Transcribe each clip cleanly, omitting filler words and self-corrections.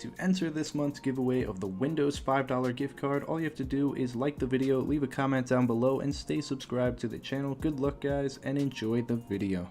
To enter this month's giveaway of the Windows $5 gift card, all you have to do is like the video, leave a comment down below, and stay subscribed to the channel. Good luck guys, and enjoy the video.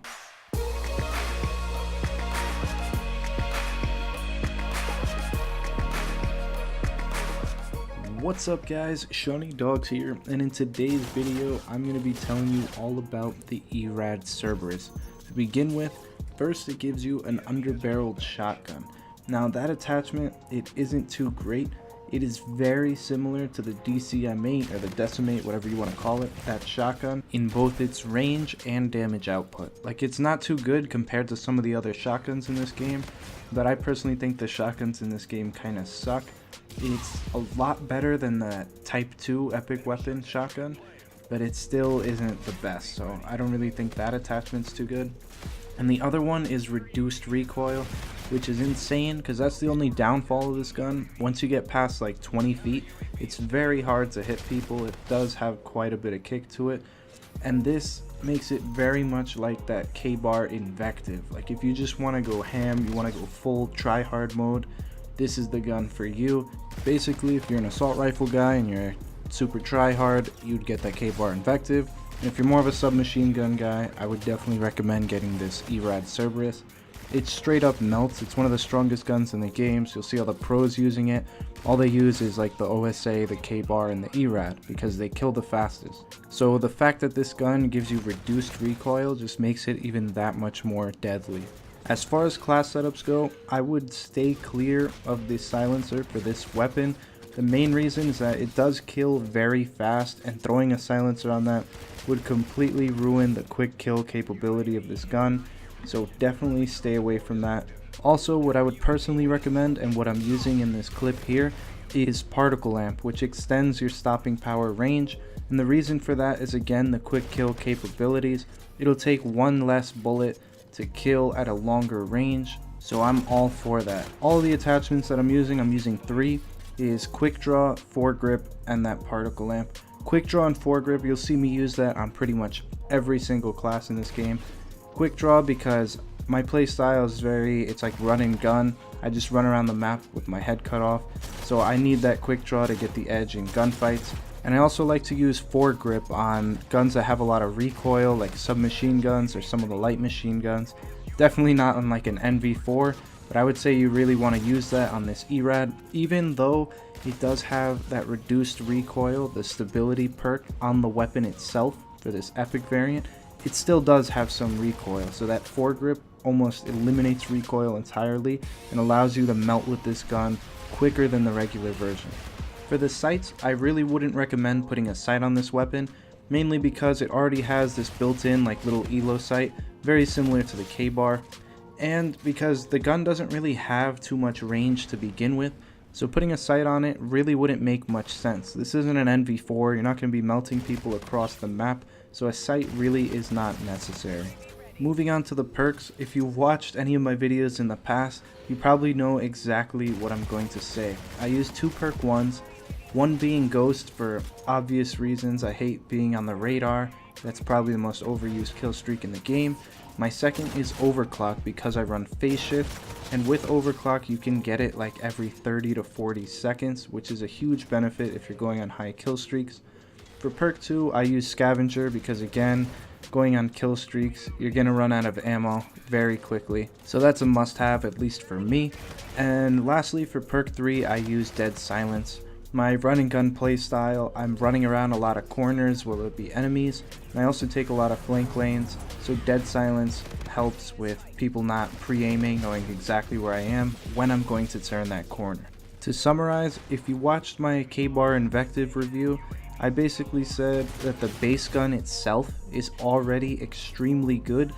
What's up guys, SeanEDawgz here, and in today's video I'm going to be telling you all about the ERAD Cerberus. To begin with, first it gives you an underbarreled shotgun. Now that attachment, it isn't too great. It is very similar to the DCM8 or the Decimate, whatever you want to call it, that shotgun, in both its range and damage output. Like, it's not too good compared to some of the other shotguns in this game, but I personally think the shotguns in this game kind of suck. It's a lot better than the Type 2 epic weapon shotgun, but it still isn't the best, so I don't really think that attachment's too good. And the other one is reduced recoil, which is insane because that's the only downfall of this gun. Once you get past like 20 feet, it's very hard to hit people. It does have quite a bit of kick to it, and this makes it very much like that K-bar invective. Like, if you just want to go ham, you want to go full try-hard mode, this is the gun for you. Basically, if you're an assault rifle guy and you're super try-hard, you'd get that K-bar invective. And if you're more of a submachine gun guy, I would definitely recommend getting this ERAD Cerberus. It straight up melts. It's one of the strongest guns in the game, so you'll see all the pros using it. All they use is like the OSA, the K-bar, and the ERAD because they kill the fastest. So the fact that this gun gives you reduced recoil just makes it even that much more deadly. As far as class setups go, I would stay clear of the silencer for this weapon. The main reason is that it does kill very fast, and throwing a silencer on that would completely ruin the quick kill capability of this gun, so definitely stay away from that. Also, what I would personally recommend, and what I'm using in this clip here, is particle lamp, which extends your stopping power range, and the reason for that is again the quick kill capabilities. It'll take one less bullet to kill at a longer range, so I'm all for that. All the attachments that I'm using 3, is quick draw, foregrip, and that particle lamp. Quick draw and foregrip, you'll see me use that on pretty much every single class in this game. Quick draw because my playstyle is it's like run and gun. I just run around the map with my head cut off, so I need that quick draw to get the edge in gunfights. And I also like to use foregrip on guns that have a lot of recoil, like submachine guns or some of the light machine guns. Definitely not on like an NV4, but I would say you really want to use that on this ERAD. Even though it does have that reduced recoil, the stability perk on the weapon itself for this epic variant, it still does have some recoil, so that foregrip almost eliminates recoil entirely and allows you to melt with this gun quicker than the regular version. For the sights, I really wouldn't recommend putting a sight on this weapon, mainly because it already has this built-in like little elo sight, very similar to the K-bar, and because the gun doesn't really have too much range to begin with, so putting a sight on it really wouldn't make much sense. This isn't an NV4, you're not going to be melting people across the map, so a sight really is not necessary. Moving on to the perks, if you've watched any of my videos in the past, you probably know exactly what I'm going to say. I use 2 perk ones, one being Ghost for obvious reasons. I hate being on the radar, that's probably the most overused kill streak in the game. My second is Overclock because I run phase shift, and with Overclock you can get it like every 30 to 40 seconds, which is a huge benefit if you're going on high kill streaks. For perk 2, I use Scavenger because again, going on kill streaks, you're gonna run out of ammo very quickly, so that's a must-have, at least for me. And lastly, for perk 3, I use Dead Silence. My run and gun playstyle, I'm running around a lot of corners where there'll be enemies, and I also take a lot of flank lanes, so Dead Silence helps with people not pre-aiming, knowing exactly where I am when I'm going to turn that corner. To summarize, if you watched my K-bar invective review, I basically said that the base gun itself is already extremely good,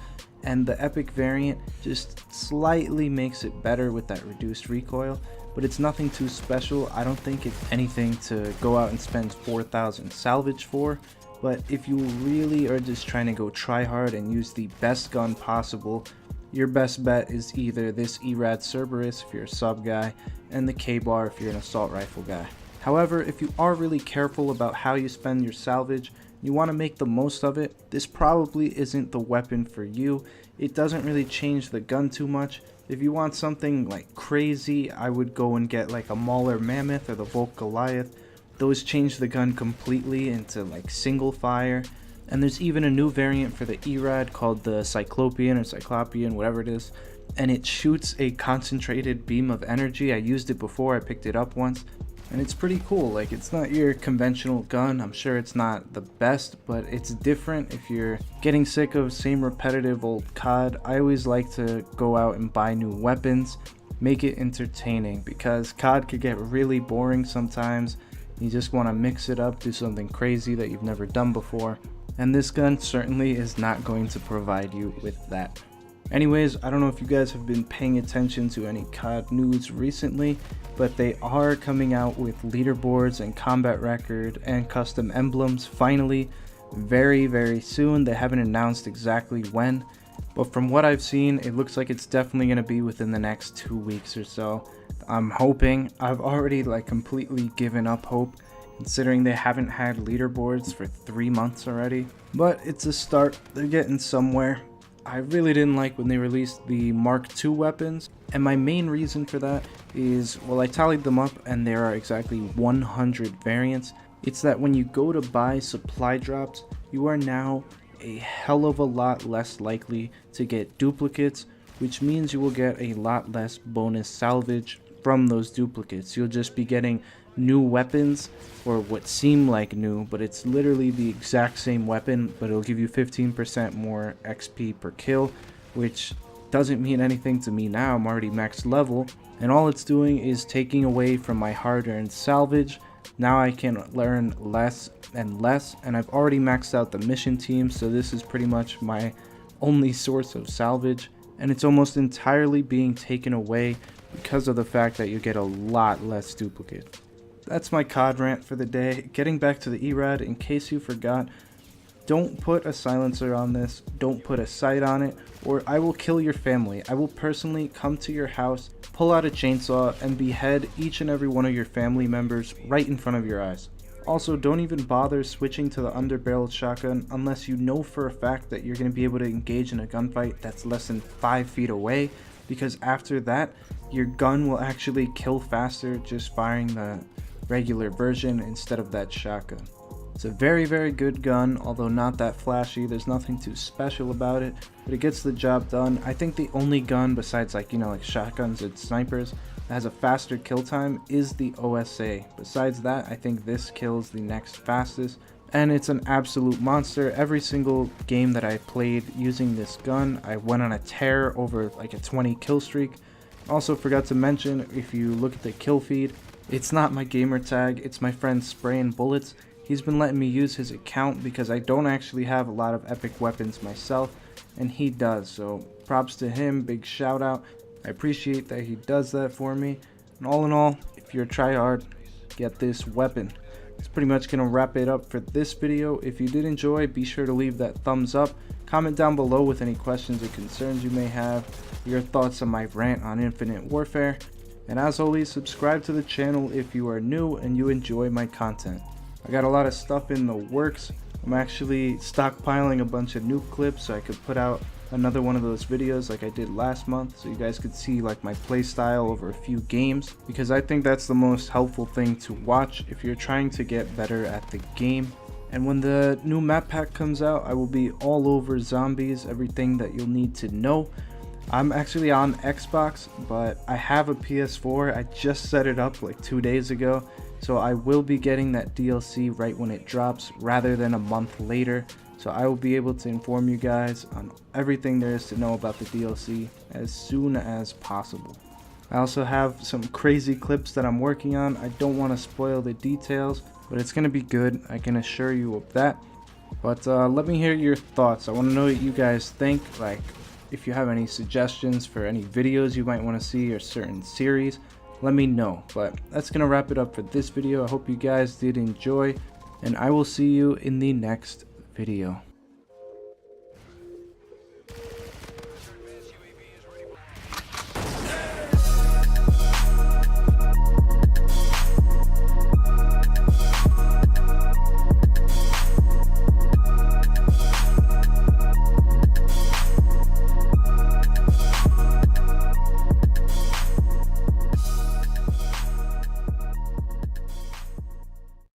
and the epic variant just slightly makes it better with that reduced recoil, but it's nothing too special. I don't think it's anything to go out and spend 4,000 salvage for, but if you really are just trying to go try hard and use the best gun possible, your best bet is either this ERAD Cerberus if you're a sub guy, and the K-bar if you're an assault rifle guy. However, if you are really careful about how you spend your salvage, You want to make the most of it. This probably isn't the weapon for you. It doesn't really change the gun too much. If you want something like crazy, I would go and get like a Mauler Mammoth or the Volk Goliath. Those change the gun completely into like single fire. And there's even a new variant for the ERAD called the Cyclopean or Cyclopean, whatever it is. And it shoots a concentrated beam of energy. I used it before, I picked it up once. And it's pretty cool. Like, it's not your conventional gun. I'm sure it's not the best, but it's different. If you're getting sick of same repetitive old COD, I always like to go out and buy new weapons, make it entertaining, because COD could get really boring sometimes. You just want to mix it up, do something crazy that you've never done before, and this gun certainly is not going to provide you with that. Anyways, I don't know if you guys have been paying attention to any COD news recently, but they are coming out with leaderboards and combat record and custom emblems finally very soon. They haven't announced exactly when, but from what I've seen, it looks like it's definitely going to be within the next 2 weeks or so. I'm hoping. I've already like completely given up hope, considering they haven't had leaderboards for 3 months already, but it's a start. They're getting somewhere. I really didn't like when they released the Mark II weapons, and my main reason for that is, well, I tallied them up and there are exactly 100 variants. It's that when you go to buy supply drops, you are now a hell of a lot less likely to get duplicates, which means you will get a lot less bonus salvage from those duplicates. You'll just be getting new weapons, or what seem like new, but it's literally the exact same weapon, but it'll give you 15% more XP per kill, which doesn't mean anything to me now. I'm already max level, and all it's doing is taking away from my hard-earned salvage. Now I can learn less and less, and I've already maxed out the mission team, so this is pretty much my only source of salvage, and it's almost entirely being taken away because of the fact that you get a lot less duplicate. That's my COD rant for the day. Getting back to the ERAD, in case you forgot, don't put a silencer on this, don't put a sight on it, or I will kill your family. I will personally come to your house, pull out a chainsaw, and behead each and every one of your family members right in front of your eyes. Also, don't even bother switching to the underbarreled shotgun unless you know for a fact that you're going to be able to engage in a gunfight that's less than 5 feet away, because after that, your gun will actually kill faster just firing the regular version instead of that shotgun. It's a very good gun, although not that flashy. There's nothing too special about it, but it gets the job done. I think the only gun besides like shotguns and snipers that has a faster kill time is the OSA. Besides that, I think this kills the next fastest, and it's an absolute monster. Every single game that I played using this gun, I went on a tear over like a 20 kill streak. Also forgot to mention, if you look at the kill feed, it's not my gamer tag, it's my friend Spraying Bullets. He's been letting me use his account because I don't actually have a lot of epic weapons myself, and he does, so props to him, big shout out. I appreciate that he does that for me. And all in all, if you're a tryhard, get this weapon. It's pretty much gonna wrap it up for this video. If you did enjoy, be sure to leave that thumbs up. Comment down below with any questions or concerns you may have, your thoughts on my rant on Infinite Warfare. And as always, subscribe to the channel if you are new and you enjoy my content. I got a lot of stuff in the works. I'm actually stockpiling a bunch of NUKE clips so I could put out another one of those videos like I did last month, so you guys could see like my play style over a few games, because I think that's the most helpful thing to watch if you're trying to get better at the game. And when the new map pack comes out, I will be all over zombies, everything that you'll need to know. I'm actually on Xbox, but I have a PS4. I just set it up like 2 days ago, so I will be getting that DLC right when it drops rather than a month later. So I will be able to inform you guys on everything there is to know about the DLC as soon as possible. I also have some crazy clips that I'm working on. I don't want to spoil the details, but it's going to be good, I can assure you of that. But let me hear your thoughts. I want to know what you guys think, like if you have any suggestions for any videos you might want to see or certain series, let me know. But that's going to wrap it up for this video. I hope you guys did enjoy, and I will see you in the next video.